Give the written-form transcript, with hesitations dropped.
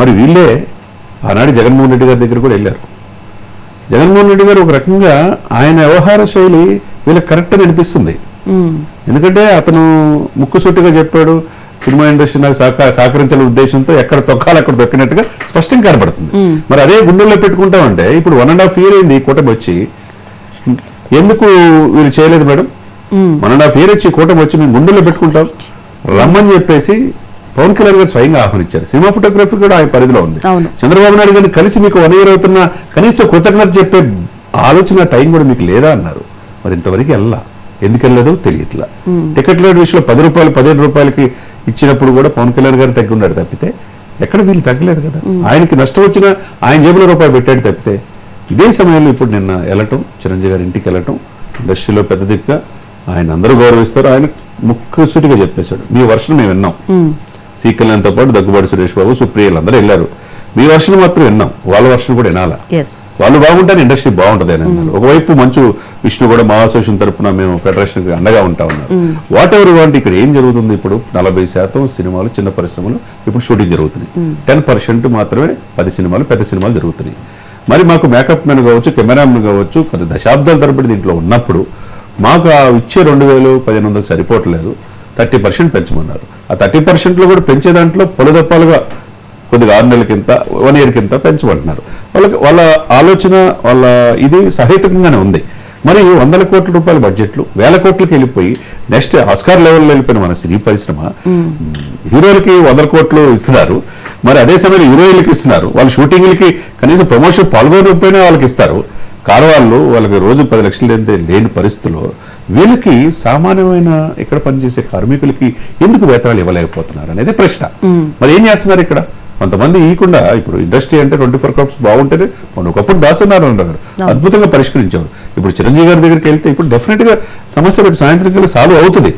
మరి వీళ్ళే ఆనాడు జగన్మోహన్ రెడ్డి గారి దగ్గర కూడా వెళ్ళారు. జగన్మోహన్ రెడ్డి గారు ఒక రకంగా ఆయన వ్యవహార శైలి వీళ్ళకి కరెక్ట్ అని అనిపిస్తుంది. ఎందుకంటే అతను ముక్కుసూటిగా చెప్పాడు, సినిమా ఇండస్ట్రీ నాకు సహకరించాలనే ఉద్దేశంతో ఎక్కడ తొక్కాలి అక్కడ తొక్కినట్టుగా స్పష్టంగా కనబడుతుంది. మరి అదే గుండెల్లో పెట్టుకుంటామంటే ఇప్పుడు 1.5 year అయింది కూటమి వచ్చి, ఎందుకు వీళ్ళు చేయలేదు మేడం? 1.5 year వచ్చి కూటమి వచ్చి మేము గుండెల్లో పెట్టుకుంటాం రమ్మని చెప్పేసి పవన్ కళ్యాణ్ గారు స్వయంగా ఆహ్వానించారు. సినిమా ఫోటోగ్రఫీ కూడా ఆయన పరిధిలో ఉంది. చంద్రబాబు నాయుడు గారిని కలిసి మీకు 1 year అవుతున్న కనీసం కృతజ్ఞత చెప్పే ఆలోచన టైం కూడా మీకు లేదా అన్నారు. మరి ఇంతవరకు వెళ్ళా, ఎందుకు వెళ్ళలేదో తెలియట్లా. టికెట్ రేట్ విషయంలో 10 రూపాయలు 15 రూపాయలకి ఇచ్చినప్పుడు కూడా పవన్ కళ్యాణ్ గారు తగ్గి ఉన్నాడు తప్పితే ఎక్కడ వీళ్ళు తగ్గలేదు కదా. ఆయనకి నష్టం వచ్చినా ఆయన జేబులో రూపాయలు పెట్టాడు తప్పితే. ఇదే సమయంలో ఇప్పుడు నిన్న వెళ్ళటం, చిరంజీవి గారి ఇంటికి వెళ్ళటం, ఇండస్ట్రీలో పెద్ద దిక్కుగా ఆయన అందరూ గౌరవిస్తారు. ఆయన ముక్కుసూటిగా చెప్పేశాడు, మీ వర్షన్ మేము విన్నాం. సి కళ్యాణ్తో పాటు దగ్గుబాటి సురేష్ బాబు, సుప్రియలు అందరూ వెళ్ళారు. మీ వర్షన్ మాత్రం విన్నాం, వాళ్ళ వర్షన్ కూడా వినాలా. వాళ్ళు బాగుంటే ఇండస్ట్రీ బాగుంటుంది అని అన్నారు. ఒకవైపు మంచు విష్ణు కూడా మా అసోసియేషన్ తరఫున మేము ఫెడరేషన్కి అండగా ఉంటా ఉన్నారు. వాట్ ఎవర్ వాంట్ ఇక్కడ ఏం జరుగుతుంది? ఇప్పుడు 40% సినిమాలు చిన్న పరిశ్రమలు ఇప్పుడు షూటింగ్ జరుగుతున్నాయి. 10% మాత్రమే 10 సినిమాలు పెద్ద సినిమాలు జరుగుతున్నాయి. మరి మాకు మేకప్ మెన్ కావచ్చు, కెమెరామెన్ కావచ్చు, కొన్ని దశాబ్దాల తరబడి దీంట్లో ఉన్నప్పుడు మాకు ఆ ఇచ్చే 2,000-1,500 సరిపోవట్లేదు, 30% పెంచమన్నారు. ఆ 30%లో కూడా పెంచే దాంట్లో పొలదప్పాలుగా కొద్దిగా 6 నెలల కింద 1 year కింద పెంచమంటున్నారు. వాళ్ళ ఆలోచన వాళ్ళ ఇది సహేతుకంగానే ఉంది. మరి 100 కోట్ల రూపాయల బడ్జెట్లు 1000 కోట్లకి వెళ్ళిపోయి నెక్స్ట్ ఆస్కార్ లెవెల్లో వెళ్ళిపోయిన మన సినీ పరిశ్రమ హీరోలకి 100 కోట్లు ఇస్తున్నారు. మరి అదే సమయంలో హీరోయిన్లకి ఇస్తున్నారు. వాళ్ళు షూటింగ్లకి కనీసం ప్రమోషన్ పాల్గొనకపోయినా వాళ్ళకి ఇస్తారు. కారవాళ్ళు వాళ్ళకి రోజు 10 లక్షలు లేని పరిస్థితుల్లో వీళ్ళకి సామాన్యమైన ఇక్కడ పనిచేసే కార్మికులకి ఎందుకు వేతనాలు ఇవ్వలేకపోతున్నారు అనేది ప్రశ్న. మరి ఏం చేస్తున్నారు ఇక్కడ? కొంతమంది ఇవ్వకుండా ఇప్పుడు ఇండస్ట్రీ అంటే 24 crores బాగుంటేనే ఒకప్పుడు దాసునారాయణ గారు అద్భుతంగా పరిష్కరించారు. ఇప్పుడు చిరంజీవి గారి దగ్గరికి వెళ్తే ఇప్పుడు డెఫినెట్ గా సమస్య రేపు సాయంత్రం కల్లా సాల్వ్ అవుతుంది.